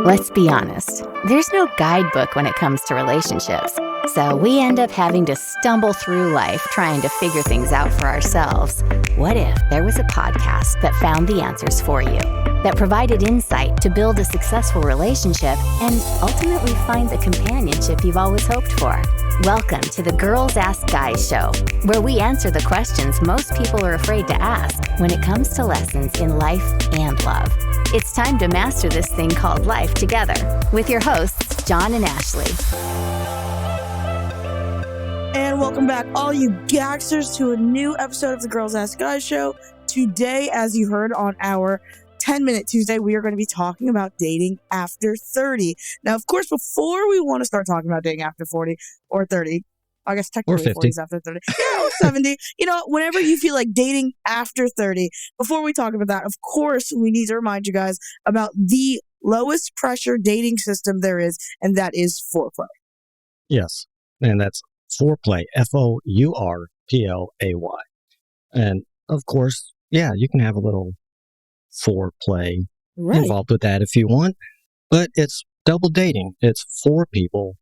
Let's be honest, there's no guidebook when it comes to relationships. So we end up having to stumble through life trying to figure things out for ourselves. What if there was a podcast that found the answers for you, that provided insight to build a successful relationship and ultimately find the companionship you've always hoped for? Welcome to the Girls Ask Guys show, where we answer the questions most people are afraid to ask when it comes to lessons in life and love. It's time to master this thing called life together with your hosts, John and Ashley. And welcome back, all you gangsters, to a new episode of the Girls Ask Guys show. Today, as you heard on our 10-Minute Tuesday, we are going to be talking about dating after 30. Now, of course, before we want to start talking about dating after 40 or 30, I guess technically 40 is after 30. Yeah, or 70. You know, whenever you feel like dating after 30, before we talk about that, of course, we need to remind you guys about the lowest pressure dating system there is, and that is foreplay. Yes, and that's foreplay, Fourplay. And of course, yeah, you can have a little foreplay involved with that if you want, but it's double dating. It's four people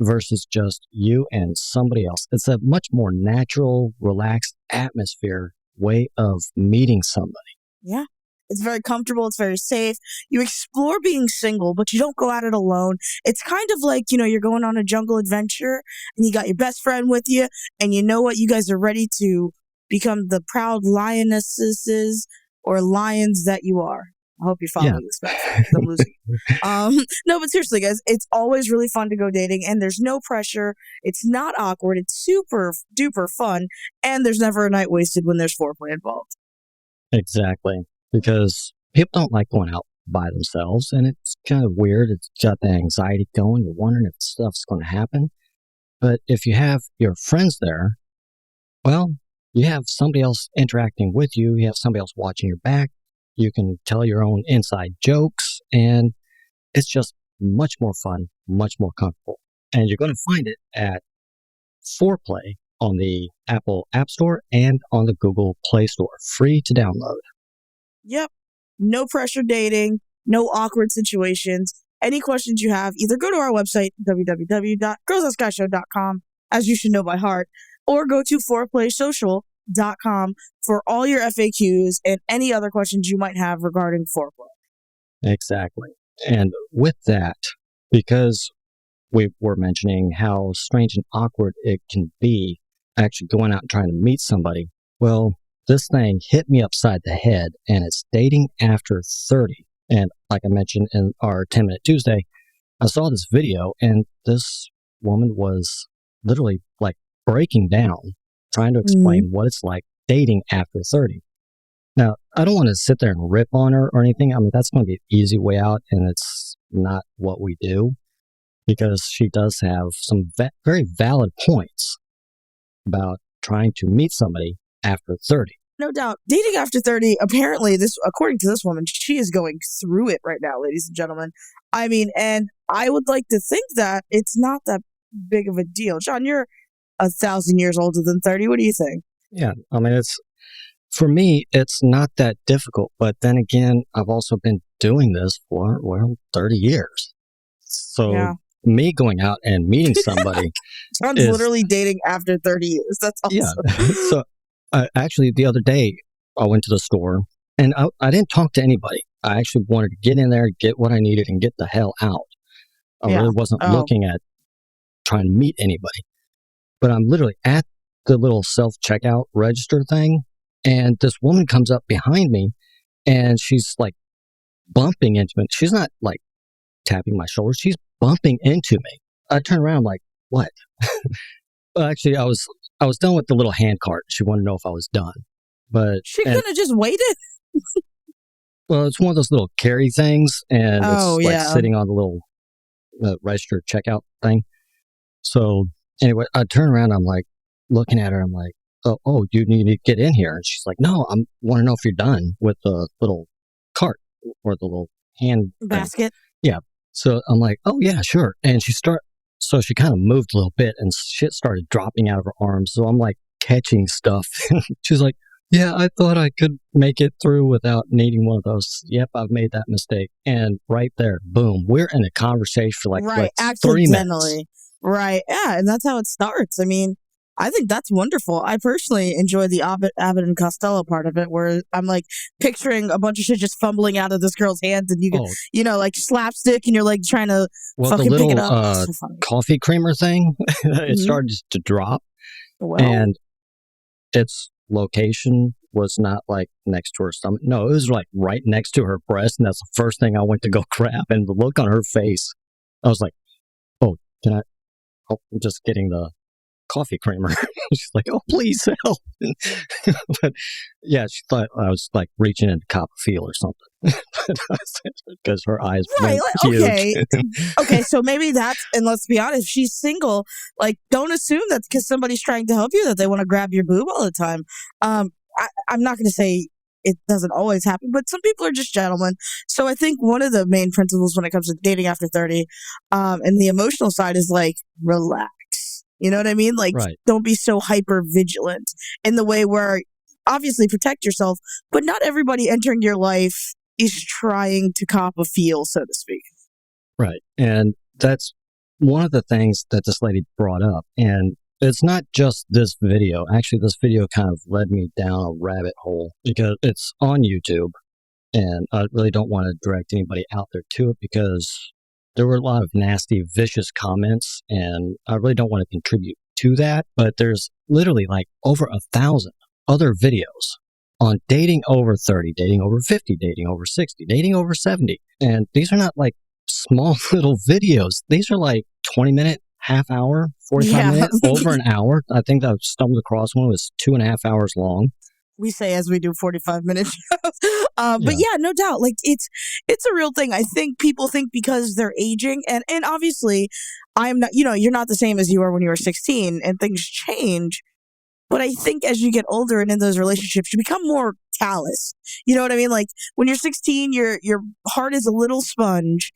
versus just you and somebody else. It's a much more natural, relaxed atmosphere way of meeting somebody. Yeah. It's very comfortable. It's very safe. You explore being single, but you don't go at it alone. It's kind of like, you know, you're going on a jungle adventure and you got your best friend with you, and you know what? You guys are ready to become the proud lionesses or lions that you are. I hope you're following this back. I'm losing. No, but seriously, guys, it's always really fun to go dating, and there's no pressure. It's not awkward. It's super duper fun, and there's never a night wasted when there's foreplay involved. Exactly. Because people don't like going out by themselves, and it's kind of weird. It's got the anxiety going. You're wondering if stuff's going to happen. But if you have your friends there, well, you have somebody else interacting with you. You have somebody else watching your back. You can tell your own inside jokes, and it's just much more fun, much more comfortable. And you're going to find it at Foreplay on the Apple App Store and on the Google Play Store, free to download. Yep. No pressure dating, no awkward situations. Any questions you have, either go to our website, www.girlsaskguyshow.com, as you should know by heart, or go to foreplaysocial.com for all your FAQs and any other questions you might have regarding foreplay. Exactly. And with that, because we were mentioning how strange and awkward it can be actually going out and trying to meet somebody, well, this thing hit me upside the head, and it's dating after 30. And like I mentioned in our 10-Minute Tuesday, I saw this video, and this woman was literally like breaking down, trying to explain what it's like dating after 30. Now, I don't want to sit there and rip on her or anything. I mean, that's going to be an easy way out, and it's not what we do, because she does have some very valid points about trying to meet somebody after 30. No doubt. Dating after 30, apparently, according to this woman, she is going through it right now, ladies and gentlemen. I mean, and I would like to think that it's not that big of a deal. John, you're 1,000 years older than 30. What do you think? Yeah, I mean, for me, it's not that difficult. But then again, I've also been doing this for, 30 years. So me going out and meeting somebody. John's literally dating after 30 years. That's awesome. Yeah. So actually, the other day, I went to the store, and I didn't talk to anybody. I actually wanted to get in there, get what I needed, and get the hell out. I really wasn't looking at trying to meet anybody. But I'm literally at the little self-checkout register thing, and this woman comes up behind me, and she's like bumping into me. She's not like tapping my shoulder. She's bumping into me. I turn around, I'm like, what? Well, actually, I was done with the little hand cart. She wanted to know if I was done. But she could have just waited. Well, it's one of those little carry things, and it's like sitting on the little register checkout thing. So anyway, I turn around. I'm like looking at her. I'm like, oh, you need to get in here. And she's like, no, I want to know if you're done with the little cart or the little hand basket. Thing. Yeah. So I'm like, oh yeah, sure. And so she kind of moved a little bit, and shit started dropping out of her arms. So I'm like catching stuff. She's like, Yeah, I thought I could make it through without needing one of those. Yep, I've made that mistake. And right there, boom, we're in a conversation for like Right, 3 minutes. accidentally. Right, yeah, and that's how it starts. I mean, I think that's wonderful. I personally enjoy the Abbott and Costello part of it, where I'm like picturing a bunch of shit just fumbling out of this girl's hands, and you can, like slapstick, and you're like trying to fucking the little pick it up. So coffee creamer thing, it started to drop, and its location was not like next to her stomach. No, it was like right next to her breast, and that's the first thing I went to go grab. And the look on her face, I was like, "Oh, can I? Oh, I'm just getting the coffee creamer." She's like, "Oh, please help!" But yeah, she thought I was like reaching in to cop a feel or something, because her eyes were huge. Okay, so maybe that's, and let's be honest, if she's single, like don't assume that's because somebody's trying to help you that they want to grab your boob all the time. I'm not going to say it doesn't always happen, but some people are just gentlemen. So I think one of the main principles when it comes to dating after 30, and the emotional side is like relax. You know what I mean? Like, don't be so hyper vigilant in the way where obviously protect yourself, but not everybody entering your life is trying to cop a feel, so to speak. Right. And that's one of the things that this lady brought up. And it's not just this video. Actually, this video kind of led me down a rabbit hole because it's on YouTube. And I really don't want to direct anybody out there to it because there were a lot of nasty, vicious comments, and I really don't want to contribute to that. But there's literally like over 1,000 other videos on dating over 30, dating over 50, dating over 60, dating over 70. And these are not like small little videos. These are like 20-minute, half hour, 45 minutes, over an hour. I think I stumbled across one that was 2.5 hours long. We say as we do 45-minute shows. But yeah, no doubt. Like it's a real thing. I think people think because they're aging and obviously I'm not, you're not the same as you were when you were 16 and things change. But I think as you get older and in those relationships, you become more callous. You know what I mean? Like when you're 16, your heart is a little sponge.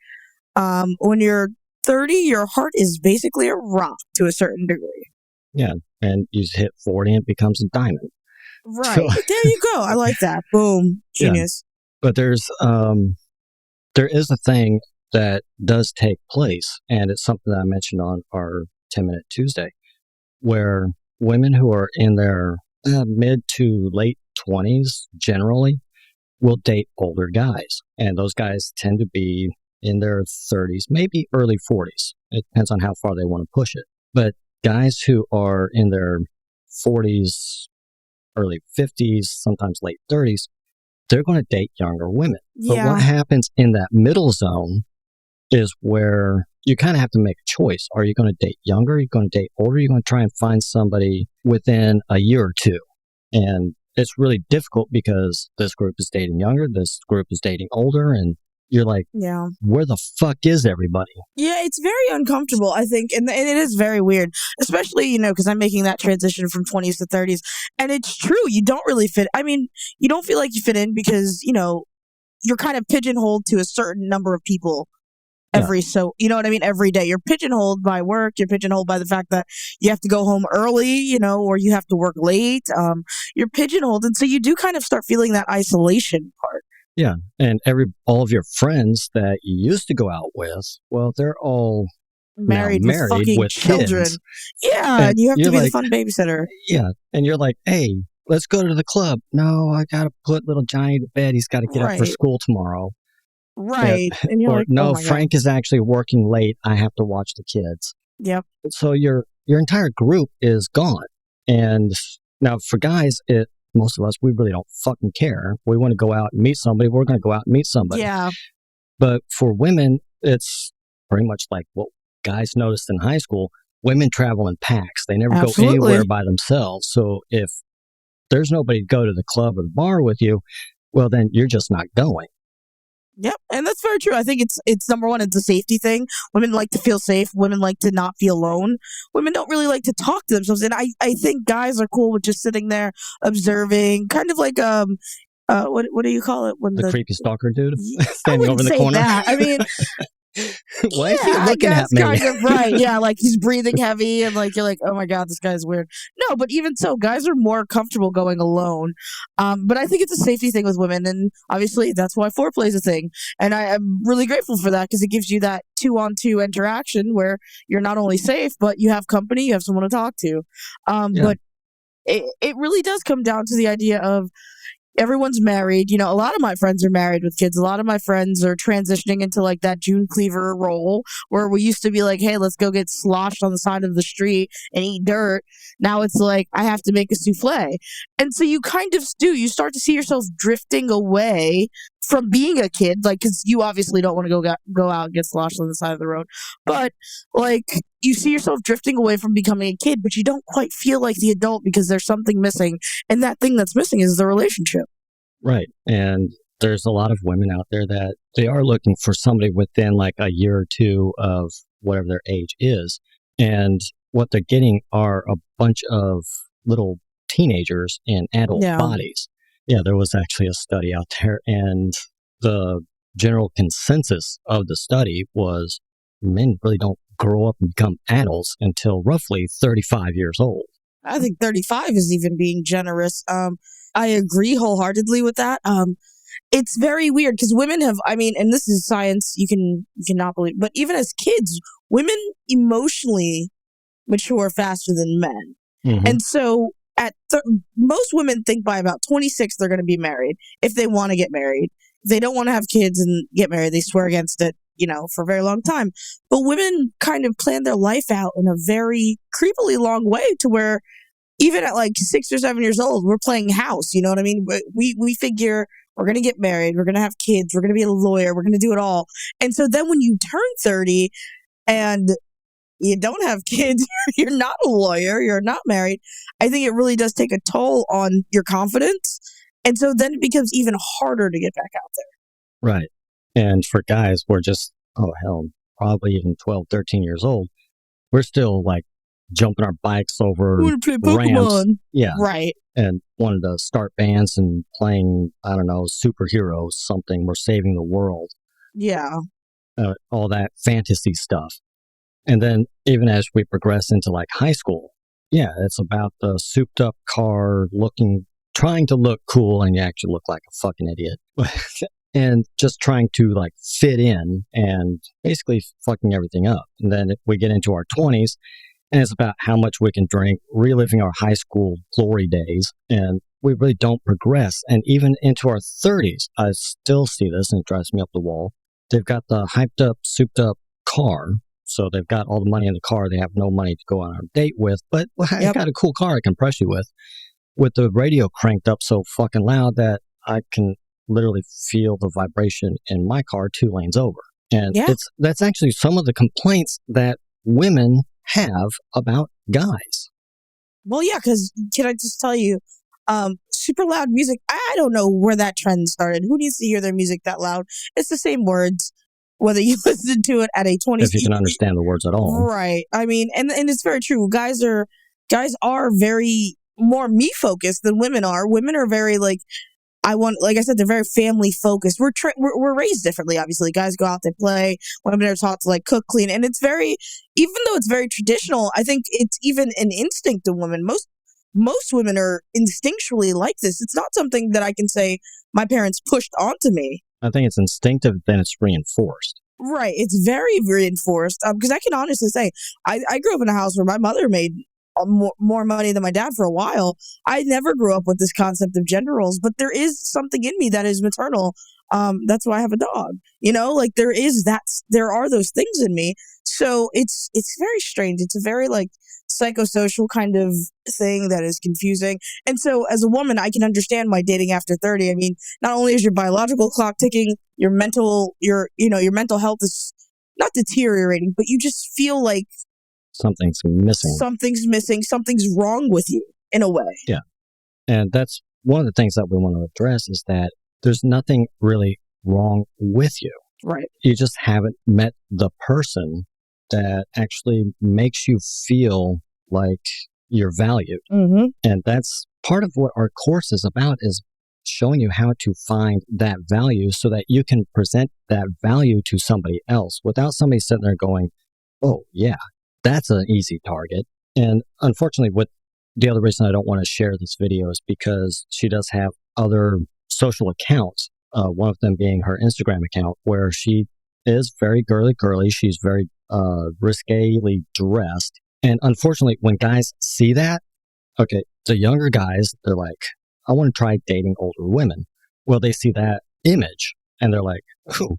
When you're 30, your heart is basically a rock to a certain degree. Yeah. And you hit 40 and it becomes a diamond. Right. So, there you go. I like that. Boom. Genius. Yeah. But there is a thing that does take place, and it's something that I mentioned on our 10-Minute Tuesday, where women who are in their mid to late 20s generally will date older guys. And those guys tend to be in their 30s, maybe early 40s. It depends on how far they want to push it. But guys who are in their 40s, early 50s, sometimes late 30s, they're going to date younger women. Yeah. But what happens in that middle zone is where you kind of have to make a choice. Are you going to date younger? Are you going to date older? Are you going to try and find somebody within a year or two? And it's really difficult because this group is dating younger, this group is dating older, and you're like, where the fuck is everybody? Yeah, it's very uncomfortable, I think. And it is very weird, especially, because I'm making that transition from 20s to 30s. And it's true. You don't really fit. I mean, you don't feel like you fit in because, you're kind of pigeonholed to a certain number of people every day. You're pigeonholed by work. You're pigeonholed by the fact that you have to go home early, or you have to work late. You're pigeonholed. And so you do kind of start feeling that isolation part. Yeah, and all of your friends that you used to go out with, well, they're all married with children. Kids. Yeah, and you have to be the fun babysitter. Yeah, and you're like, hey, let's go to the club. No, I got to put little Johnny to bed. He's got to get up for school tomorrow. Right. Yeah. And you're or like, no, Frank is actually working late. I have to watch the kids. Yep. So your entire group is gone. And now for guys, most of us, we really don't fucking care. We want to go out and meet somebody. We're going to go out and meet somebody. Yeah. But for women, it's pretty much like what guys noticed in high school. Women travel in packs. They never go anywhere by themselves. So if there's nobody to go to the club or the bar with you, well, then you're just not going. Yep, and that's very true. I think it's number one, it's a safety thing. Women like to feel safe. Women like to not feel alone. Women don't really like to talk to themselves. And I think guys are cool with just sitting there observing, kind of like what do you call it when the creepy stalker dude standing over in the corner? That. I mean, Why is he Yeah, I looking at guess me? kind of right. Yeah, like he's breathing heavy and like you're like, oh my God, this guy's weird. No, but even so, guys are more comfortable going alone. But I think it's a safety thing with women, and obviously that's why foreplay is a thing. And I am really grateful for that because it gives you that 2-on-2 interaction where you're not only safe, but you have company, you have someone to talk to. Yeah. But it really does come down to the idea of everyone's married. You know, a lot of my friends are married with kids. A lot of my friends are transitioning into like that June Cleaver role where we used to be like, hey, let's go get sloshed on the side of the street and eat dirt. Now it's like, I have to make a souffle. And so you kind of do. You start to see yourself drifting away from being a kid, like, because you obviously don't want to go out and get sloshed on the side of the road. But like, you see yourself drifting away from becoming a kid, but you don't quite feel like the adult because there's something missing. And that thing that's missing is the relationship. Right. And there's a lot of women out there that they are looking for somebody within like a year or two of whatever their age is. And what they're getting are a bunch of little teenagers in adult bodies. Yeah, there was actually a study out there, and the general consensus of the study was men really don't grow up and become adults until roughly 35 years old. I think 35 is even being generous. I agree wholeheartedly with that. It's very weird because women have, I mean, and this is science, you cannot believe, but even as kids, women emotionally mature faster than men. Mm-hmm. And so most women think by about 26 they're going to be married if they want to get married. If they don't want to have kids and get married, they swear against it, you know, for a very long time. But women kind of plan their life out in a very creepily long way to where even at like 6 or 7 years old, we're playing house. You know what I mean? We figure we're going to get married. We're going to have kids. We're going to be a lawyer. We're going to do it all. And so then when you turn 30 and you don't have kids, you're not a lawyer, you're not married, I think it really does take a toll on your confidence. And so then it becomes even harder to get back out there. Right. And for guys, we're just, probably even 12, 13 years old. We're still like jumping our bikes over ramps. Yeah. Right. And wanted to start bands and playing, I don't know, superheroes, something. We're saving the world. Yeah. All that fantasy stuff. And then even as we progress into like high school, yeah, it's about the souped up car trying to look cool, and you actually look like a fucking idiot. And just trying to like fit in and basically fucking everything up. And then we get into our 20s, and it's about how much we can drink, reliving our high school glory days, and we really don't progress. And even into our 30s, I still see this, and it drives me up the wall. They've got the hyped up, souped up car. So they've got all the money in the car. They have no money to go on a date with, but I've got a cool car I can press you with the radio cranked up so fucking loud that I can literally feel the vibration in my car 2 lanes over. And that's actually some of the complaints that women have about guys. Well, yeah, because can I just tell you, super loud music, I don't know where that trend started. Who needs to hear their music that loud? It's the same words, whether you listen to it at a 20. If you can understand the words at all. Right. I mean, and it's very true. Guys are very more me focused than women are. Women are very like I said, they're very family focused. We're raised differently, obviously. Guys go out, they play. Women are taught to like cook, clean, and it's very, even though it's very traditional, I think it's even an instinct of women. Most women are instinctually like this. It's not something that I can say my parents pushed onto me. I think it's instinctive, then it's reinforced. Right. It's very reinforced. Because I can honestly say, I grew up in a house where my mother made more money than my dad for a while. I never grew up with this concept of gender roles, but there is something in me that is maternal. That's why I have a dog. You know, like there are those things in me. So it's very strange. It's a very like psychosocial kind of thing that is confusing. And so as a woman, I can understand why dating after 30. I mean, not only is your biological clock ticking, your mental health is not deteriorating, but you just feel like something's missing. Something's wrong with you in a way. Yeah. And that's one of the things that we want to address is that there's nothing really wrong with you. Right. You just haven't met the person that actually makes you feel like you're valued. Mm-hmm. And that's part of what our course is about, is showing you how to find that value so that you can present that value to somebody else without somebody sitting there going, oh, yeah, that's an easy target. And unfortunately, the other reason I don't want to share this video is because she does have other social accounts, one of them being her Instagram account, where she is very girly. She's very risquély dressed. And unfortunately, when guys see that, okay, the younger guys, they're like, I want to try dating older women. Well, they see that image and they're like, ooh,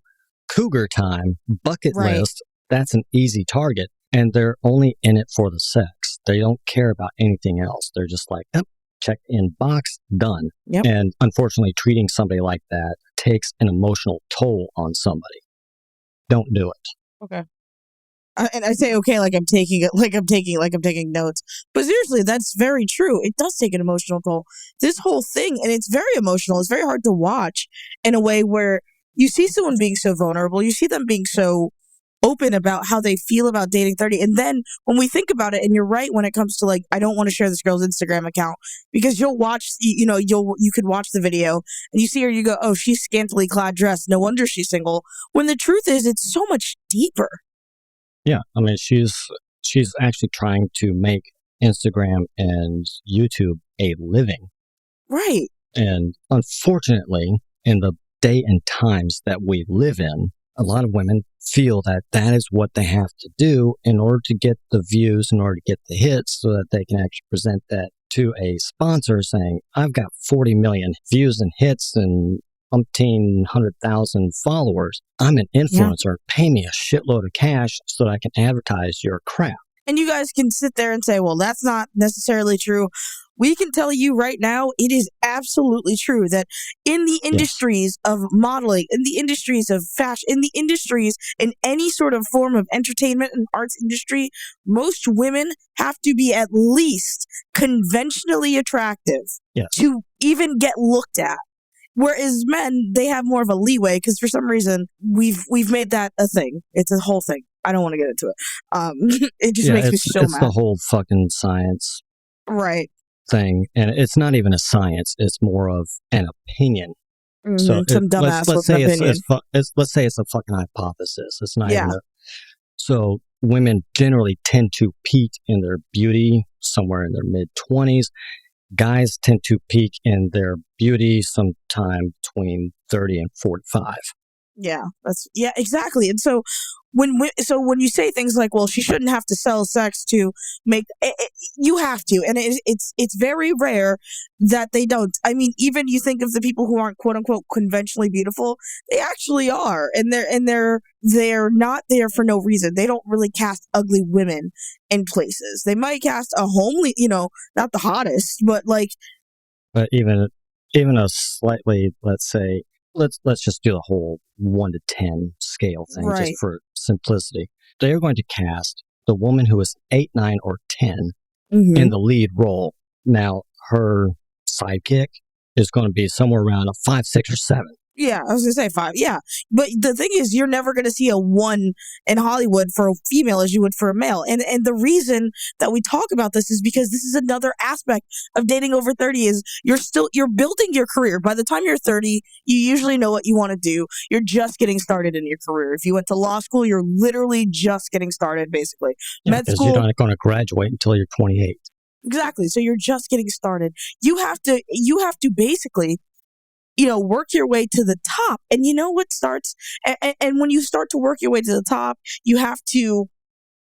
cougar time, bucket list, that's an easy target. And they're only in it for the sex. They don't care about anything else. They're just like, oh, check in box, done. Yep. And unfortunately, treating somebody like that takes an emotional toll on somebody. Don't do it. Okay. And I say okay, like I'm taking notes. But seriously, that's very true. It does take an emotional toll. This whole thing, and it's very emotional. It's very hard to watch in a way where you see someone being so vulnerable. You see them being so open about how they feel about dating 30. And then when we think about it, and you're right when it comes to like, I don't want to share this girl's Instagram account, because you'll watch, you could watch the video and you see her, you go, oh, she's scantily clad dressed. No wonder she's single. When the truth is, it's so much deeper. Yeah, I mean, she's actually trying to make Instagram and YouTube a living. Right. And unfortunately, in the day and times that we live in, a lot of women feel that that is what they have to do in order to get the views, in order to get the hits, so that they can actually present that to a sponsor saying, I've got 40 million views and hits and 1,100,000 followers. I'm an influencer. Yeah. Pay me a shitload of cash so that I can advertise your crap. And you guys can sit there and say, well, that's not necessarily true. We can tell you right now, it is absolutely true that in the industries of modeling, in the industries of fashion, in the industries, in any sort of form of entertainment and arts industry, most women have to be at least conventionally attractive to even get looked at. Whereas men, they have more of a leeway because for some reason we've made that a thing. It's a whole thing. I don't want to get into it. It just makes me so mad. It's the whole fucking science thing, and it's not even a science. It's more of an opinion. Mm-hmm. So some dumbass let's say it's a fucking hypothesis. It's not even so women generally tend to peak in their beauty somewhere in their mid-20s. Guys tend to peak in their beauty sometime between 30 and 45. Yeah, exactly. And so when you say things like, well, she shouldn't have to sell sex to make you have to, and it's very rare that they don't. I mean, even you think of the people who aren't quote unquote conventionally beautiful, they actually are, and they're not there for no reason. They don't really cast ugly women in places. They might cast a homely, not the hottest, but even a slightly, let's say, let's just do the whole 1 to 10 scale thing, just for simplicity. They are going to cast the woman who is 8, 9, or 10 in the lead role. Now, her sidekick is going to be somewhere around a 5, 6, or 7. Yeah, I was going to say 5. Yeah. But the thing is, you're never going to see a 1 in Hollywood for a female as you would for a male. And the reason that we talk about this is because this is another aspect of dating over 30 is you're building your career. By the time you're 30, you usually know what you want to do. You're just getting started in your career. If you went to law school, you're literally just getting started, basically. Med school, you're not going to graduate until you're 28. Exactly. So you're just getting started. You have to basically work your way to the top. And you know what starts? And when you start to work your way to the top, you have to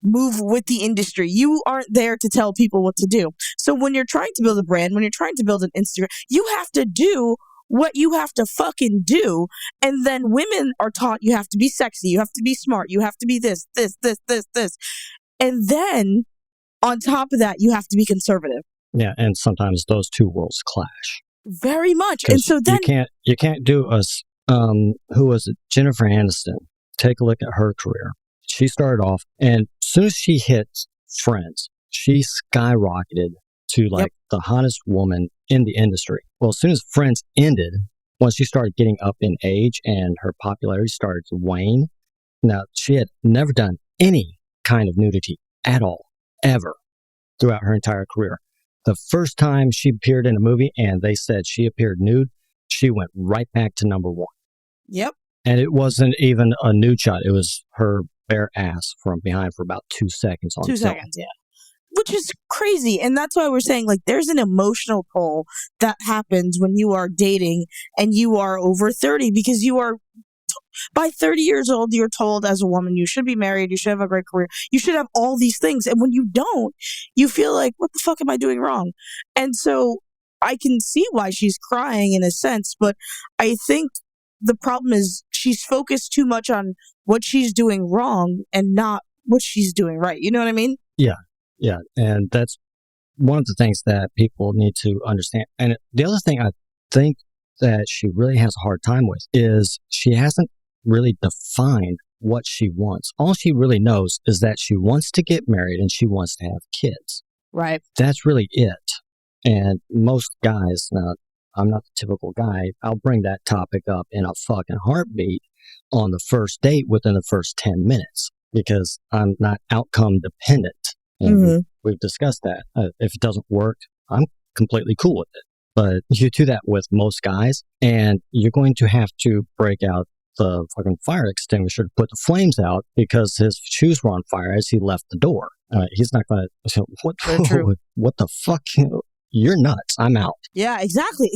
move with the industry. You aren't there to tell people what to do. So when you're trying to build a brand, when you're trying to build an Instagram, you have to do what you have to fucking do. And then women are taught you have to be sexy, you have to be smart, you have to be this. And then on top of that, you have to be conservative. Yeah, and sometimes those two worlds clash. Very much. And so then you can't do who was it? Jennifer Aniston. Take a look at her career. She started off, and as soon as she hit Friends, she skyrocketed to the hottest woman in the industry. Well, as soon as Friends ended, once she started getting up in age and her popularity started to wane, now she had never done any kind of nudity at all, ever, throughout her entire career. The first time she appeared in a movie and they said she appeared nude, she went right back to number one. Yep. And it wasn't even a nude shot. It was her bare ass from behind for about 2 seconds on 2 film. seconds, yeah. Which is crazy. And that's why we're saying, like, there's an emotional toll that happens when you are dating and you are over 30, because you are, by 30 years old, you're told as a woman, you should be married, you should have a great career, you should have all these things. And when you don't, you feel like, what the fuck am I doing wrong? And so I can see why she's crying in a sense, but I think the problem is she's focused too much on what she's doing wrong and not what she's doing right. You know what I mean? Yeah, and that's one of the things that people need to understand. And the other thing I think that she really has a hard time with is she hasn't really defined what she wants. All she really knows is that she wants to get married and she wants to have kids. Right. That's really it. And most guys, now, I'm not the typical guy, I'll bring that topic up in a fucking heartbeat on the first date within the first 10 minutes because I'm not outcome dependent. And we've discussed that. If it doesn't work, I'm completely cool with it. But you do that with most guys, and you're going to have to break out the fucking fire extinguisher to put the flames out because his shoes were on fire as he left the door. He's not going to, what the fuck? You're nuts. I'm out. Yeah, exactly.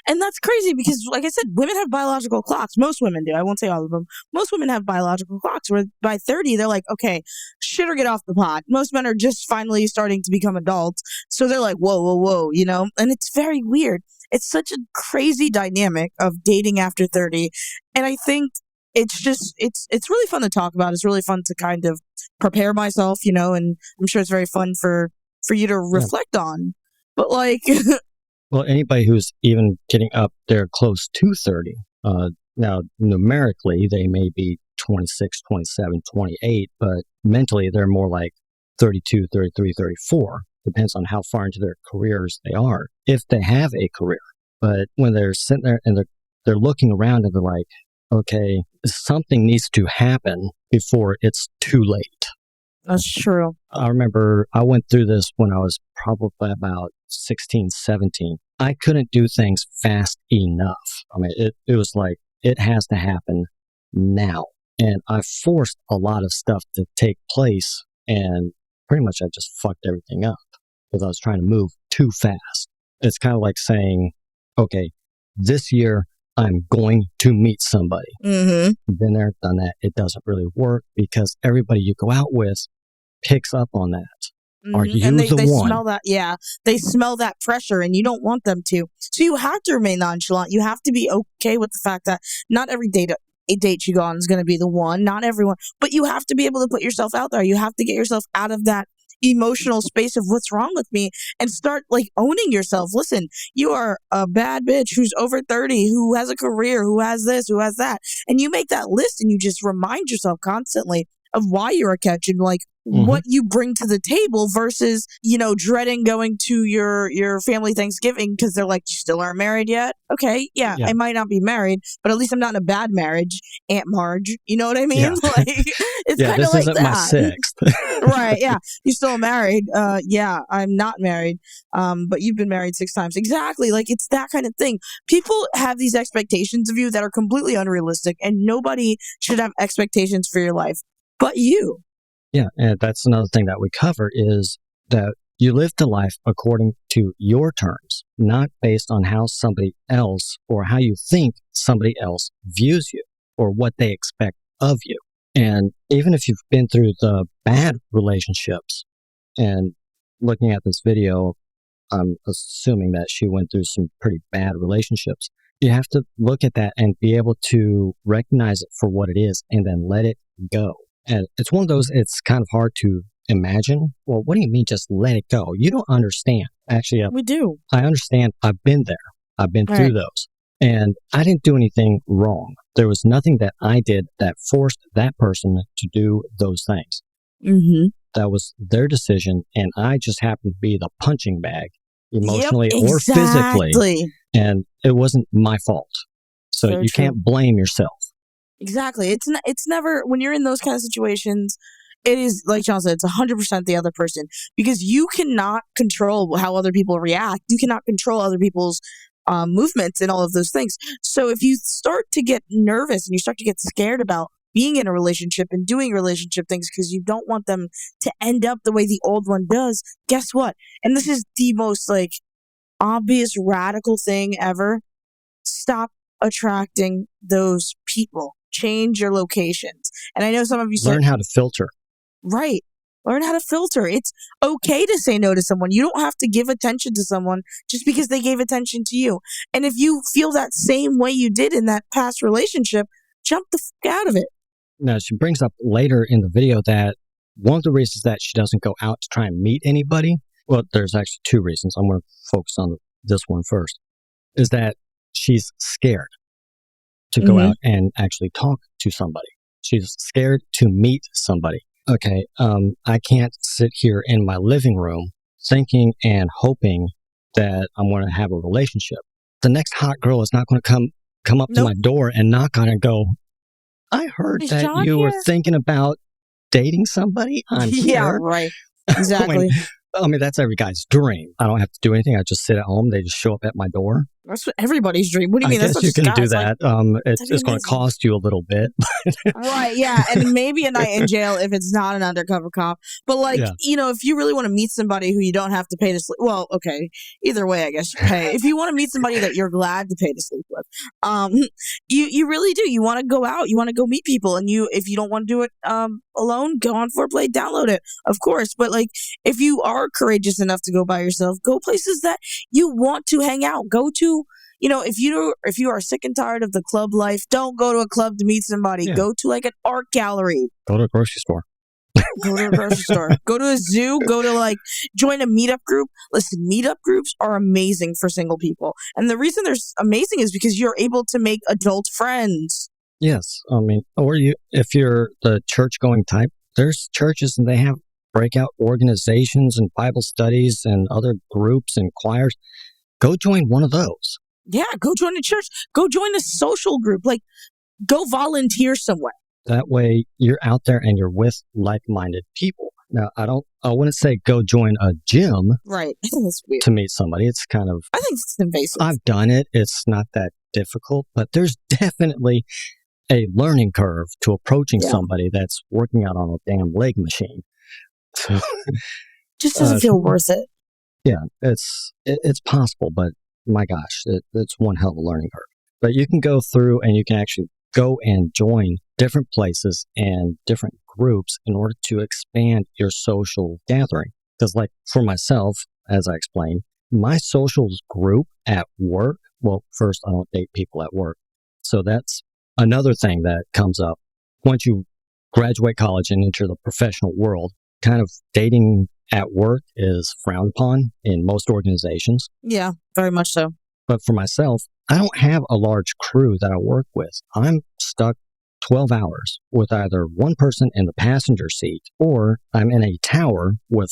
And that's crazy because, like I said, women have biological clocks. Most women do. I won't say all of them. Most women have biological clocks where by 30, they're like, okay, shit or get off the pot. Most men are just finally starting to become adults. So they're like, whoa, you know? And it's very weird. It's such a crazy dynamic of dating after 30. And I think it's just, it's really fun to talk about. It's really fun to kind of prepare myself, you know, and I'm sure it's very fun for you to reflect on. But like, well, anybody who's even getting up there close to 30, now numerically, they may be 26, 27, 28, but mentally they're more like 32, 33, 34. Depends on how far into their careers they are, if they have a career. But when they're sitting there and they're looking around and they're like, okay, something needs to happen before it's too late. That's true. I remember I went through this when I was probably about 16, 17. I couldn't do things fast enough. I mean, it was like, it has to happen now. And I forced a lot of stuff to take place, and pretty much I just fucked everything up because I was trying to move too fast. It's kind of like saying, okay, this year I'm going to meet somebody. Been there, done that. It doesn't really work because everybody you go out with picks up on that. Are you and they one? Smell that, yeah. They smell that pressure and you don't want them to. So you have to remain nonchalant. You have to be okay with the fact that not every date you go on is going to be the one. Not everyone. But you have to be able to put yourself out there. You have to get yourself out of that emotional space of what's wrong with me and start like owning yourself. Listen, you are a bad bitch who's over 30, who has a career, who has this, who has that. And you make that list and you just remind yourself constantly of why you're a catch and like what you bring to the table versus, you know, dreading going to your family Thanksgiving because they're like, you still aren't married yet? Okay, yeah, I might not be married, but at least I'm not in a bad marriage, Aunt Marge. You know what I mean? Yeah. Like, it's kind of this like isn't that. my sixth. Right, yeah. You're still married. Yeah, I'm not married. But you've been married 6 times. Exactly. Like, it's that kind of thing. People have these expectations of you that are completely unrealistic, and nobody should have expectations for your life but you. Yeah, and that's another thing that we cover is that you live the life according to your terms, not based on how somebody else or how you think somebody else views you or what they expect of you. And even if you've been through the bad relationships, and looking at this video, I'm assuming that she went through some pretty bad relationships. You have to look at that and be able to recognize it for what it is and then let it go. And it's one of those, it's kind of hard to imagine. Well, what do you mean just let it go? You don't understand. Actually, We do. I understand. I've been there. I've been through those. And I didn't do anything wrong. There was nothing that I did that forced that person to do those things. That was their decision. And I just happened to be the punching bag, emotionally or physically. And it wasn't my fault. So Very you true. can't blame yourself. Exactly. It's never, when you're in those kind of situations, it is, like John said, it's 100% the other person, because you cannot control how other people react. You cannot control other people's movements and all of those things. So if you start to get nervous and you start to get scared about being in a relationship and doing relationship things because you don't want them to end up the way the old one does, guess what? And this is the most like obvious radical thing ever. Stop attracting those people. Change your locations. And I know some of you said, Learn how to filter. right. Learn how to filter. It's okay to say no to someone. You don't have to give attention to someone just because they gave attention to you. And if you feel that same way you did in that past relationship, jump the out of it. Now, she brings up later in the video that one of the reasons that she doesn't go out to try and meet anybody, well, there's actually two reasons. I'm going to focus on this one first, is that she's scared to go out and actually talk to somebody. She's scared to meet somebody. Okay, I can't sit here in my living room thinking and hoping that I'm going to have a relationship. The next hot girl is not going to come up to my door and knock on it and go, I heard Is that John you were here? thinking about dating somebody. I'm Yeah, here. right. Exactly. I mean, that's every guy's dream. I don't have to do anything. I just sit at home. They just show up at my door. That's what everybody's dream. What do you mean? I That's guess what you can just do guys like. that. It's That'd be going to amazing. cost you a little bit. Right, yeah. And maybe a night in jail if it's not an undercover cop. But like, Yeah. you know, if you really want to meet somebody who you don't have to pay to sleep, well, okay. Either way, I guess you pay. If you want to meet somebody that you're glad to pay to sleep with, you really do. You want to go out, you want to go meet people, and if you don't want to do it alone, go on Foreplay, download it, of course. But like, if you are courageous enough to go by yourself, go places that you want to hang out. Go to, you know, if you are sick and tired of the club life, don't go to a club to meet somebody. Yeah. Go to like an art gallery. Go to a grocery store. Go to a grocery store. Go to a zoo. Go to like join a meetup group. Listen, meetup groups are amazing for single people. And the reason they're amazing is because you're able to make adult friends. Yes. I mean, if you're the church going type, there's churches and they have breakout organizations and Bible studies and other groups and choirs. Go join one of those. Yeah, go join a church. Go join a social group. Like, go volunteer somewhere. That way you're out there and you're with like-minded people. Now, I wouldn't say go join a gym Right. I think that's weird. to meet somebody. It's kind of, I think it's invasive. I've done it. It's not that difficult, but there's definitely a learning curve to approaching Yeah. somebody that's working out on a damn leg machine. So, Just doesn't feel worth it. yeah, it's possible, but my gosh, it's one hell of a learning curve. But you can go through and you can actually go and join different places and different groups in order to expand your social gathering. Because like for myself, as I explained, my socials group at work, well, first, I don't date people at work. So that's another thing that comes up. Once you graduate college and enter the professional world, kind of dating at work is frowned upon in most organizations. Yeah, very much so. But for myself, I don't have a large crew that I work with. I'm stuck 12 hours with either one person in the passenger seat or I'm in a tower with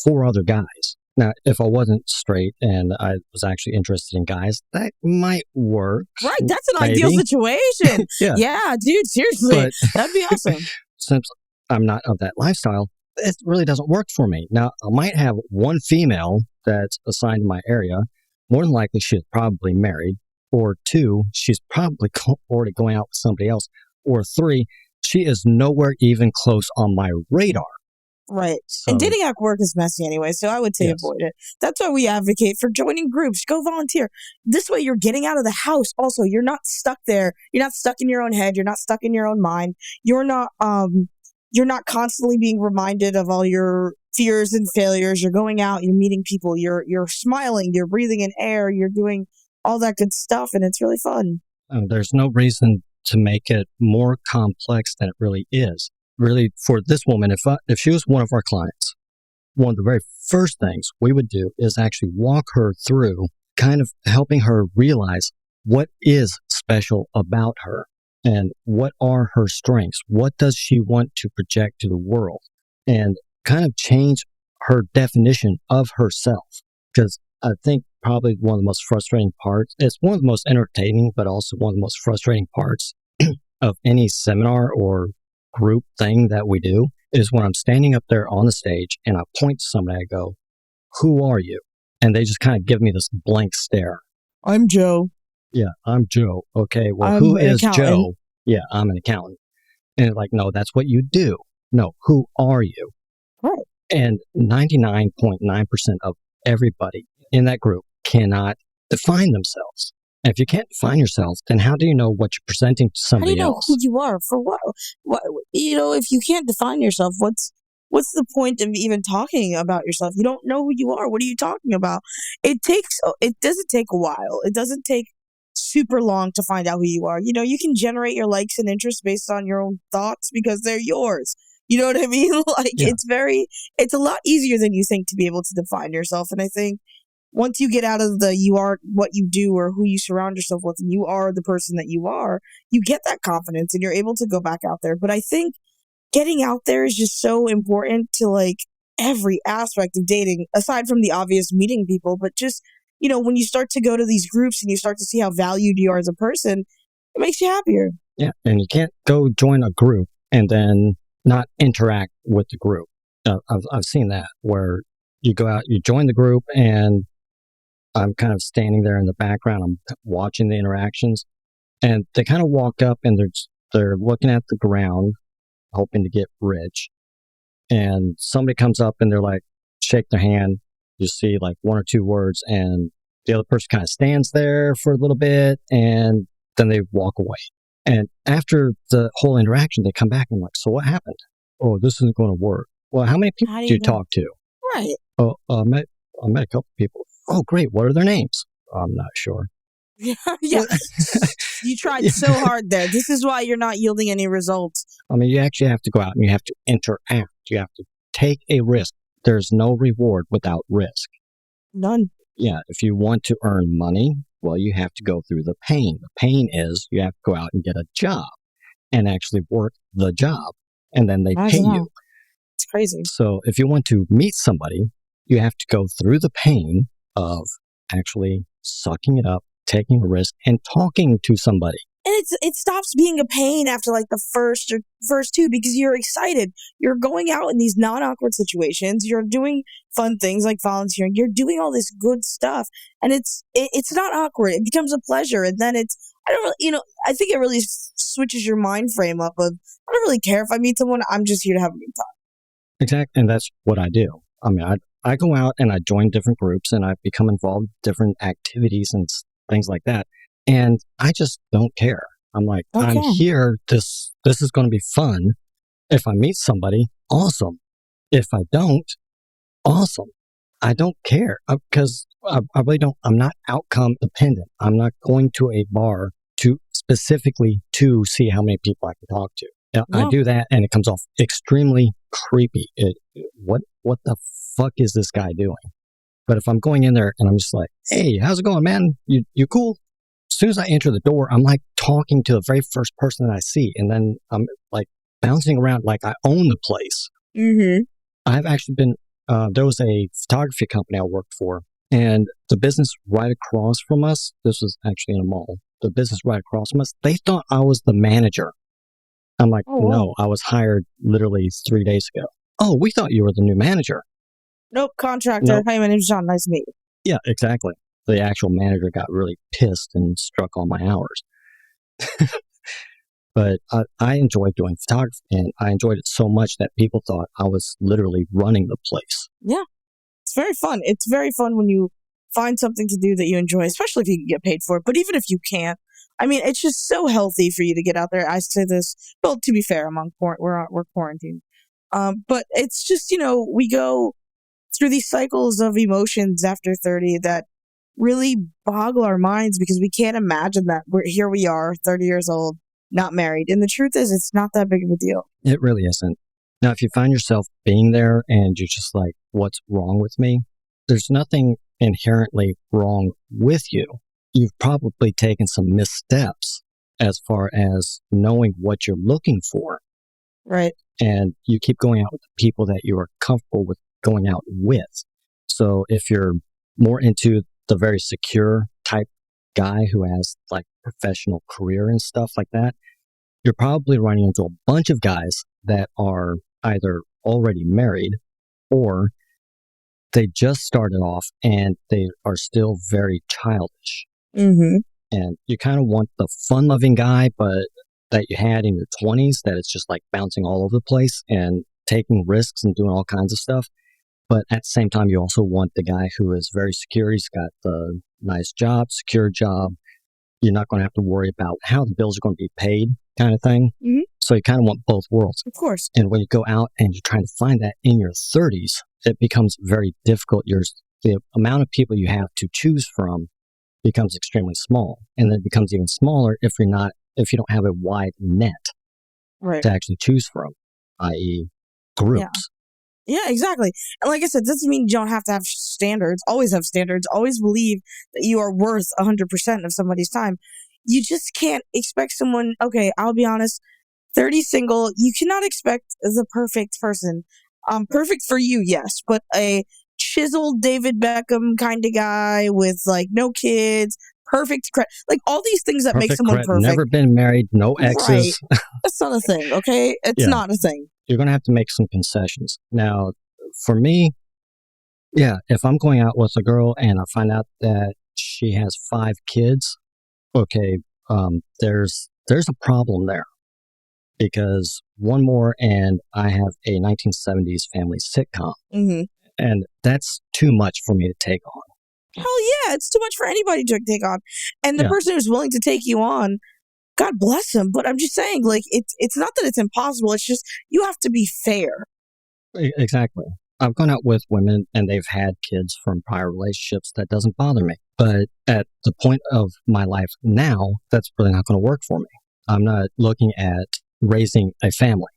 4 other guys. Now, if I wasn't straight and I was actually interested in guys, that might work. Right, that's an Maybe. ideal situation. Yeah. Yeah, dude, seriously. But That'd be awesome. since I'm not of that lifestyle, it really doesn't work for me. Now, I might have one female that's assigned to my area. More than likely, she's probably married. Or 2, she's probably already going out with somebody else. Or 3, she is nowhere even close on my radar. Right. So, And dating at work is messy anyway, so I would say Yes. avoid it. That's why we advocate for joining groups. Go volunteer. This way you're getting out of the house. Also, you're not stuck there. You're not stuck in your own head. You're not stuck in your own mind. You're not constantly being reminded of all your fears and failures. You're going out, you're meeting people, you're smiling, you're breathing in air, you're doing all that good stuff, and it's really fun. there's no reason to make it more complex than it really is. Really, for this woman, if she was one of our clients, one of the very first things we would do is actually walk her through kind of helping her realize what is special about her and what are her strengths. What does she want to project to the world? And kind of change her definition of herself. Because I think probably one of the most frustrating parts, it's one of the most entertaining, but also one of the most frustrating parts of any seminar or group thing that we do is when I'm standing up there on the stage and I point to somebody, I go, who are you? And they just kind of give me this blank stare. I'm Joe. Yeah, I'm Joe. Okay, well, I'm who an is accountant. Joe? Yeah, I'm an accountant. And it's like, no, that's what you do. No, who are you? Right. And 99.9% of everybody in that group cannot define themselves. And if you can't define yourself, then how do you know what you're presenting to How do somebody you know else? who you are? For what? If you can't define yourself, what's the point of even talking about yourself? You don't know who you are. What are you talking about? It doesn't take a while. It doesn't take super long to find out who you are. You can generate your likes and interests based on your own thoughts because they're yours. You know what I mean? Yeah. It's a lot easier than you think to be able to define yourself. And I think once you get out of the you are what you do or who you surround yourself with, and you are the person that you are, you get that confidence and you're able to go back out there. But I think getting out there is just so important to like every aspect of dating, aside from the obvious meeting people. But just, when you start to go to these groups and you start to see how valued you are as a person, it makes you happier. Yeah, and you can't go join a group and then not interact with the group. I've seen that where you go out, you join the group, and I'm kind of standing there in the background. I'm watching the interactions, and they kind of walk up and they're looking at the ground, hoping to get rich. And somebody comes up and they're like, shake their hand. You see like one or two words, and the other person kind of stands there for a little bit, and then they walk away. And after the whole interaction, they come back and I'm like, so what happened? Oh, this isn't going to work. Well, how many people How do did you you know? talk to? Right. Oh, I met a couple people. Oh, great. What are their names? I'm not sure. Yeah. You tried so hard there. This is why you're not yielding any results. I mean, you actually have to go out and you have to interact. You have to take a risk. There's no reward without risk. None. Yeah, if you want to earn money, well, you have to go through the pain. The pain is you have to go out and get a job and actually work the job, and then they pay you. It's crazy. So if you want to meet somebody, you have to go through the pain of actually sucking it up, taking a risk, and talking to somebody. And it stops being a pain after like the first two because you're excited. You're going out in these non-awkward situations. You're doing fun things like volunteering. You're doing all this good stuff, and it's not awkward. It becomes a pleasure, and then I think it really switches your mind frame up of I don't really care if I meet someone. I'm just here to have a good time. Exactly, and that's what I do. I mean, I go out and I join different groups and I become involved in different activities and things like that. And I just don't care. I'm like, Okay. I'm here. This is going to be fun. If I meet somebody, awesome. If I don't, awesome. I don't care because I really don't. I'm not outcome dependent. I'm not going to a bar specifically to see how many people I can talk to. Now, I do that and it comes off extremely creepy. What the fuck is this guy doing? But if I'm going in there and I'm just like, hey, how's it going, man? You cool? As soon as I enter the door, I'm like talking to the very first person that I see. And then I'm like bouncing around like I own the place. Mm-hmm. I've actually been, there was a photography company I worked for. And the business right across from us, this was actually in a mall, the business right across from us, they thought I was the manager. I'm like, Oh, wow. no, I was hired literally 3 days ago. Oh, we thought you were the new manager. Nope, contractor. Nope. Hi, my name's John. Nice to meet you. Yeah, exactly. The actual manager got really pissed and struck all my hours. But I enjoyed doing photography, and I enjoyed it so much that people thought I was literally running the place. Yeah, it's very fun. It's very fun when you find something to do that you enjoy, especially if you can get paid for it. But even if you can't, I mean, it's just so healthy for you to get out there. I say this, well, to be fair, we're quarantined. But it's just, we go through these cycles of emotions after 30 that really boggle our minds because we can't imagine that we are 30 years old, not married. And the truth is, it's not that big of a deal. It really isn't. Now, if you find yourself being there and you're just like, what's wrong with me? There's nothing inherently wrong with you. You've probably taken some missteps as far as knowing what you're looking for. Right. And you keep going out with the people that you are comfortable with going out with. So if you're more into the very secure type guy who has like professional career and stuff like that, you're probably running into a bunch of guys that are either already married or they just started off and they are still very childish. Mm-hmm. And you kind of want the fun-loving guy, but that you had in your 20s, that it's just like bouncing all over the place and taking risks and doing all kinds of stuff. But at the same time, you also want the guy who is very secure. He's got the nice job, secure job. You're not going to have to worry about how the bills are going to be paid kind of thing. Mm-hmm. So you kind of want both worlds. Of course. And when you go out and you're trying to find that in your 30s, it becomes very difficult. The amount of people you have to choose from becomes extremely small. And then it becomes even smaller if you don't have a wide net Right. to actually choose from, i.e. groups. Yeah, exactly. And like I said, doesn't mean you don't have to have standards. Always have standards. Always believe that you are worth 100% of somebody's time. You just can't expect someone, okay, I'll be honest, 30 single, you cannot expect the perfect person. Perfect for you, yes, but a chiseled David Beckham kind of guy with like no kids, perfect credit, like all these things that make someone perfect. Never been married, no exes. Right. That's not a thing, okay? It's not a thing. You're going to have to make some concessions. Now, for me, if I'm going out with a girl and I find out that she has 5 kids, okay, there's a problem there. Because one more and I have a 1970s family sitcom. Mm-hmm. And that's too much for me to take on. Hell yeah, it's too much for anybody to take on. And the person who's willing to take you on, God bless them. But I'm just saying, like, it's not that it's impossible. It's just you have to be fair. Exactly. I've gone out with women and they've had kids from prior relationships. That doesn't bother me. But at the point of my life now, that's really not going to work for me. I'm not looking at raising a family.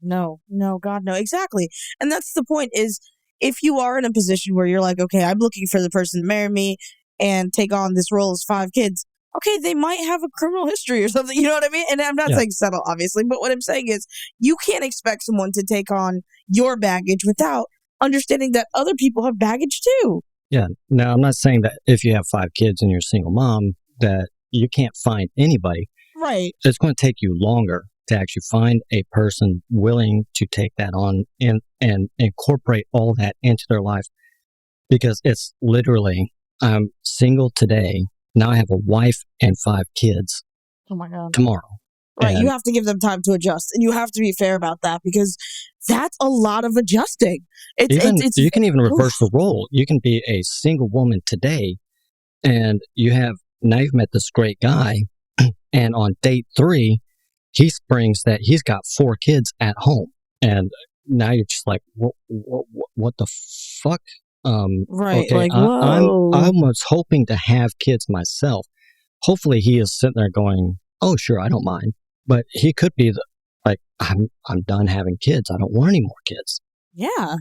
No, God, no. Exactly. And that's the point is, if you are in a position where you're like, okay, I'm looking for the person to marry me and take on this role as 5 kids, okay, they might have a criminal history or something, you know what I mean? And I'm not saying settle, obviously, but what I'm saying is you can't expect someone to take on your baggage without understanding that other people have baggage too. Yeah. Now, I'm not saying that if you have 5 kids and you're a single mom, that you can't find anybody. Right. It's going to take you longer to actually find a person willing to take that on and incorporate all that into their life. Because it's literally, I'm single today. Now I have a wife and 5 kids. Oh my God. Tomorrow. Right. And you have to give them time to adjust. And you have to be fair about that because that's a lot of adjusting. You can even reverse the role. You can be a single woman today and now you've met this great guy. And on date 3, he springs that he's got 4 kids at home. And now you're just like, what the fuck? Right. Okay, like, whoa. I was hoping to have kids myself. Hopefully he is sitting there going, oh, sure, I don't mind. But he could be I'm done having kids. I don't want any more kids. Yeah,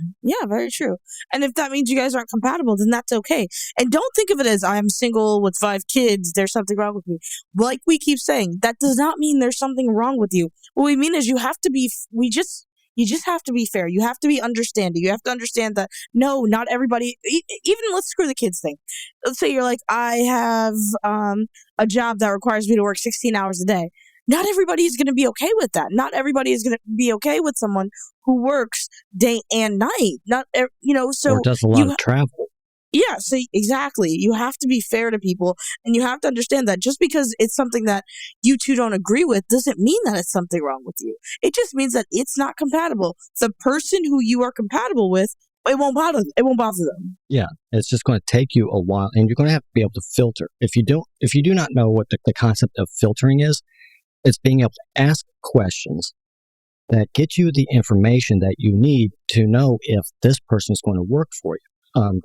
very true. And if that means you guys aren't compatible, then that's okay. And don't think of it as I'm single with 5 kids, there's something wrong with me. Like we keep saying, that does not mean there's something wrong with you. What we mean is you just have to be fair. You have to be understanding. You have to understand that, no, not everybody, even let's screw the kids thing. Let's say you're like, I have a job that requires me to work 16 hours a day. Not everybody is going to be okay with that. Not everybody is going to be okay with someone who works day and night. Or does a lot of travel. Yeah, so exactly. You have to be fair to people, and you have to understand that just because it's something that you two don't agree with doesn't mean that it's something wrong with you. It just means that it's not compatible. The person who you are compatible with, it won't bother them. Yeah, it's just going to take you a while, and you're going to have to be able to filter. If you do not know what the concept of filtering is, it's being able to ask questions that get you the information that you need to know if this person is going to work for you.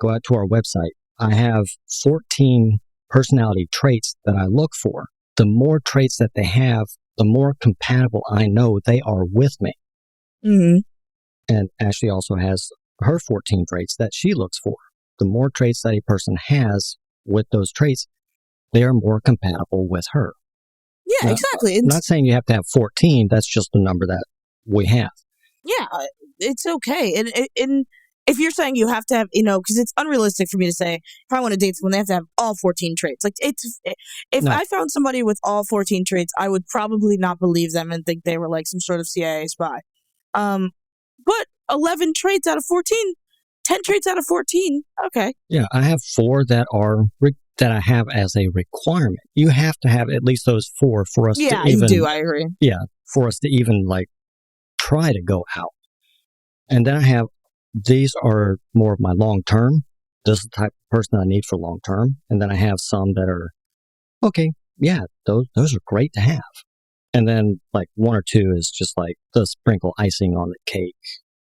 Go out to our website. I have 14 personality traits that I look for. The more traits that they have, the more compatible I know they are with me. Mm-hmm. And Ashley also has her 14 traits that she looks for. The more traits that a person has with those traits, they are more compatible with her. Yeah, now, exactly. I'm not saying you have to have 14. That's just the number that we have. Yeah, it's okay. And if you're saying you have to have, because it's unrealistic for me to say, if I want to date someone, they have to have all 14 traits. Like, if I found somebody with all 14 traits, I would probably not believe them and think they were like some sort of CIA spy. But 11 traits out of 14, 10 traits out of 14, okay. Yeah, I have 4 that are that I have as a requirement. You have to have at least those 4 for us to Yeah, even. you do. I agree. Yeah, for us to even like try to go out. And then I have, these are more of my long term. This is the type of person I need for long term. And then I have some that are, okay, yeah, those are great to have. And then like 1 or 2 is just like the sprinkle icing on the cake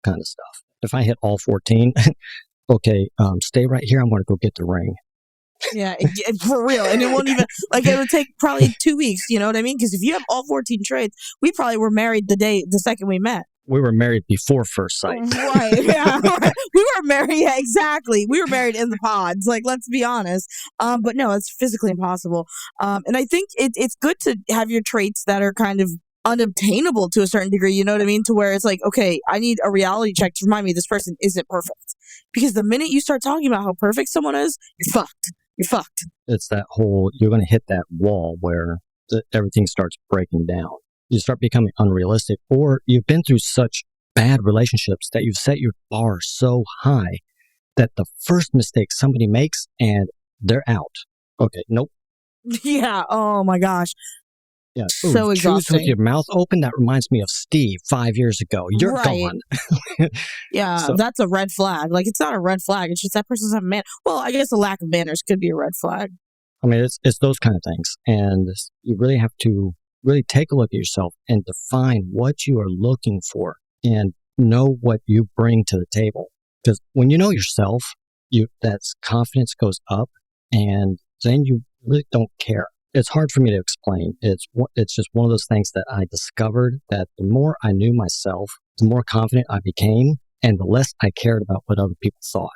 kind of stuff. If I hit all 14, okay, stay right here. I'm going to go get the ring. Yeah, for real. And it won't even, like, it would take probably 2 weeks, you know what I mean? Because if you have all 14 traits, we probably were married the second we met. We were married before first sight. Right, yeah. We were married, yeah, exactly. We were married in the pods, like, let's be honest. But no, it's physically impossible. And I think it's good to have your traits that are kind of unobtainable to a certain degree, you know what I mean? To where it's like, okay, I need a reality check to remind me this person isn't perfect. Because the minute you start talking about how perfect someone is, you're fucked. You're fucked. It's that whole, you're going to hit that wall where everything starts breaking down. You start becoming unrealistic, or you've been through such bad relationships that you've set your bar so high that the first mistake somebody makes and they're out. Okay, nope. Yeah, oh my gosh. Yeah, so choose exhausting. with your mouth open. That reminds me of Steve 5 years ago. You're Right. gone. Yeah, So- that's a red flag. Like, it's not a red flag. It's just that person's not a man. Well, I guess a lack of manners could be a red flag. I mean, it's those kind of things. And you really have to really take a look at yourself and define what you are looking for and know what you bring to the table. Because when you know yourself, that's confidence goes up, and then you really don't care. It's hard for me to explain. It's just one of those things that I discovered, that the more I knew myself, the more confident I became, and the less I cared about what other people thought.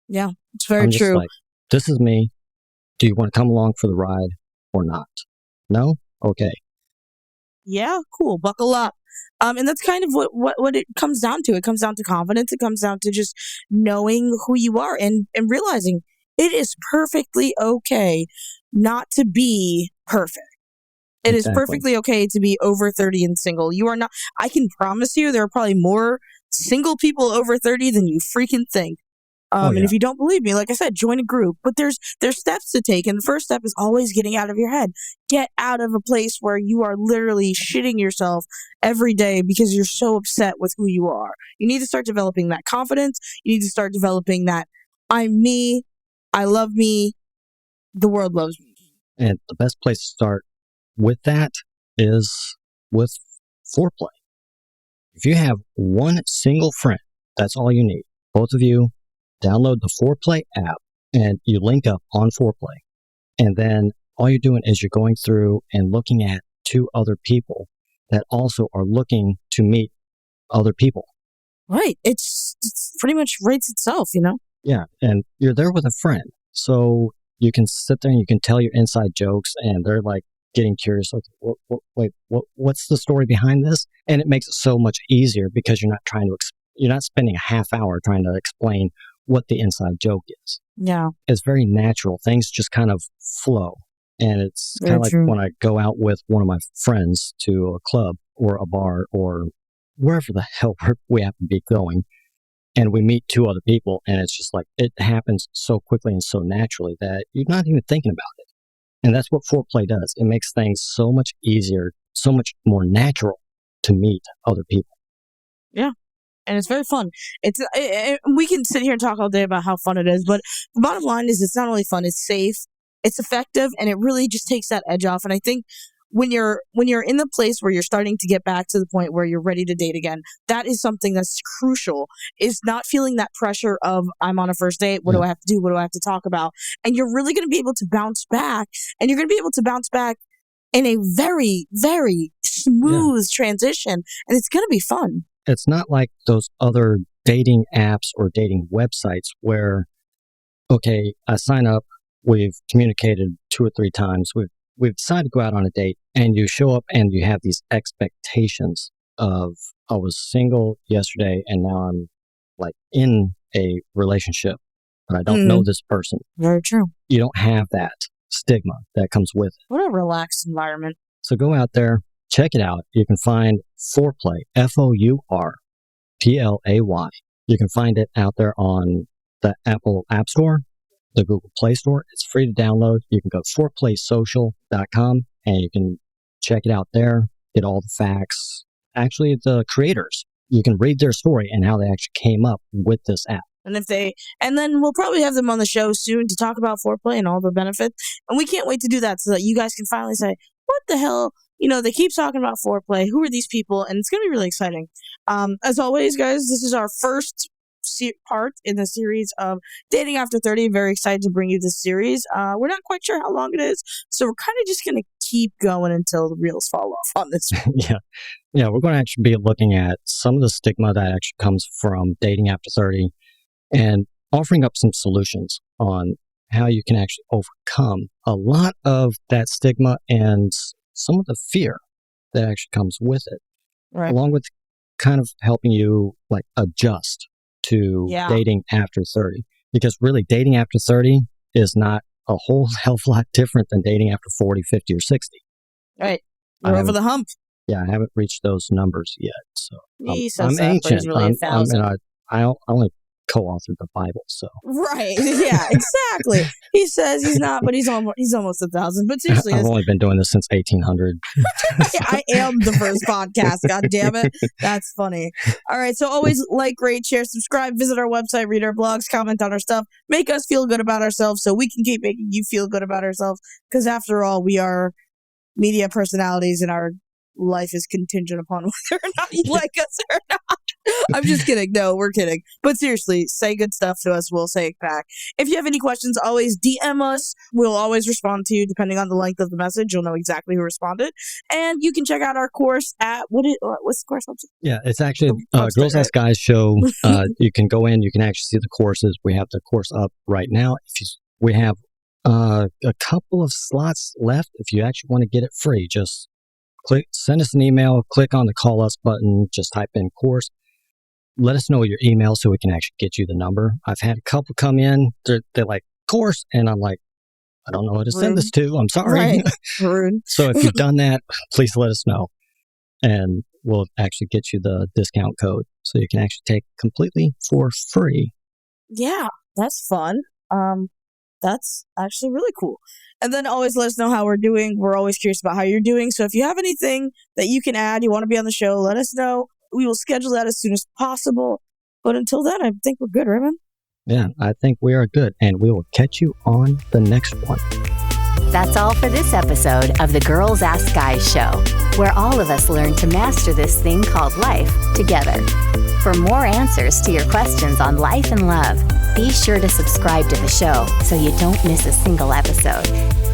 Yeah, it's very I'm just true. like, this is me. Do you want to come along for the ride or not? No? Okay. Yeah, cool. Buckle up. And that's kind of what it comes down to. It comes down to confidence. It comes down to just knowing who you are and realizing it is perfectly okay not to be perfect. It is Exactly. perfectly okay to be over 30 and single. You are not, I can promise you there are probably more single people over 30 than you freaking think. And yeah. if you don't believe me, like I said, join a group. But there's steps to take. And the first step is always getting out of your head. Get out of a place where you are literally shitting yourself every day because you're so upset with who you are. You need to start developing that confidence. You need to start developing that I'm me, I love me, the world loves me. And the best place to start with that is with foreplay. If you have one single friend, that's all you need. Both of you download the Foreplay app and you link up on Foreplay. And then all you're doing is you're going through and looking at 2 other people that also are looking to meet other people. Right. It's pretty much writes itself, you know? Yeah. And you're there with a friend. So you can sit there and you can tell your inside jokes, and they're like getting curious. Okay, what's the story behind this? And it makes it so much easier because you're not trying to, you're not spending a half hour trying to explain what the inside joke is. Yeah. It's very natural. Things just kind of flow. And it's kind Very of like true. when I go out with one of my friends to a club or a bar or wherever the hell we happen to be going, and we meet 2 other people, and it's just like, it happens so quickly and so naturally that you're not even thinking about it. And that's what Foreplay does. It makes things so much easier, so much more natural to meet other people. And it's very fun. We can sit here and talk all day about how fun it is, but the bottom line is it's not only fun, it's safe, it's effective, and it really just takes that edge off. And I think when you're in the place where you're starting to get back to the point where you're ready to date again, that is something that's crucial, is not feeling that pressure of, I'm on a first date, what do I have to do, what do I have to talk about? And you're really going to be able to bounce back, and you're going to be able to bounce back in a very, very smooth transition, and it's going to be fun. It's not like those other dating apps or dating websites where, okay, I sign up, we've communicated 2 or 3 times, we've decided to go out on a date, and you show up and you have these expectations of, I was single yesterday and now I'm like in a relationship, but I don't know this person. Very true. You don't have that stigma that comes with it. What a relaxed environment. So go out there, check it out. You can find Foreplay, Fourplay. You can find it out there on the Apple App Store the Google Play Store. It's free to download. You can go to foreplaysocial.com and you can check it out there, get all the facts. Actually, the creators, you can read their story and how they actually came up with this app. And then we'll probably have them on the show soon to talk about foreplay and all the benefits. And we can't wait to do that so that you guys can finally say, what the hell? They keep talking about foreplay. Who are these people? And it's going to be really exciting. As always, guys, this is our first part in the series of Dating After 30. Very excited to bring you this series. We're not quite sure how long it is, so we're kind of just going to keep going until the wheels fall off on this. Yeah, we're going to actually be looking at some of the stigma that actually comes from dating after 30 and offering up some solutions on how you can actually overcome a lot of that stigma and some of the fear that actually comes with it, right, along with kind of helping you adjust to dating after 30. Because really, dating after 30 is not a whole hell of a lot different than dating after 40, 50, or 60. Right. We're over the hump. Yeah, I haven't reached those numbers yet. So I'm ancient. Really I only co-authored the Bible, so. Right. Yeah, exactly. He says he's not, but he's almost 1,000. But seriously, I've only been doing this since 1800. I am the first podcast. God damn it. That's funny. All right. So always like, rate, share, subscribe, visit our website, read our blogs, comment on our stuff, make us feel good about ourselves so we can keep making you feel good about ourselves. Because after all, we are media personalities and our life is contingent upon whether or not you like us or not. I'm just kidding. No, we're kidding. But seriously, say good stuff to us. We'll say it back. If you have any questions, always DM us. We'll always respond to you depending on the length of the message. You'll know exactly who responded. And you can check out our course at, what's the course website? Yeah, it's actually Girls Ask Guys show. You can go in. You can actually see the courses. We have the course up right now. We have a couple of slots left. If you actually want to get it free, just send us an email, click on the call us button, just type in course. Let us know your email so we can actually get you the number. I've had a couple come in. They're like, course. And I'm like, I don't know who to send this to. I'm sorry. Right. Rude. So if you've done that, please let us know. And we'll actually get you the discount code so you can actually take completely for free. Yeah, that's fun. That's actually really cool. And then always let us know how we're doing. We're always curious about how you're doing. So if you have anything that you can add, you want to be on the show, let us know. We will schedule that as soon as possible. But until then, I think we're good, Raymond. Yeah, I think we are good. And we will catch you on the next one. That's all for this episode of the Girls Ask Guys show, where all of us learn to master this thing called life together. For more answers to your questions on life and love, be sure to subscribe to the show so you don't miss a single episode.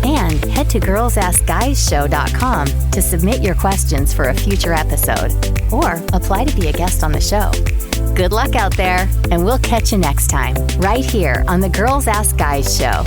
And head to girlsaskguyshow.com to submit your questions for a future episode or apply to be a guest on the show. Good luck out there, and we'll catch you next time, right here on the Girls Ask Guys show.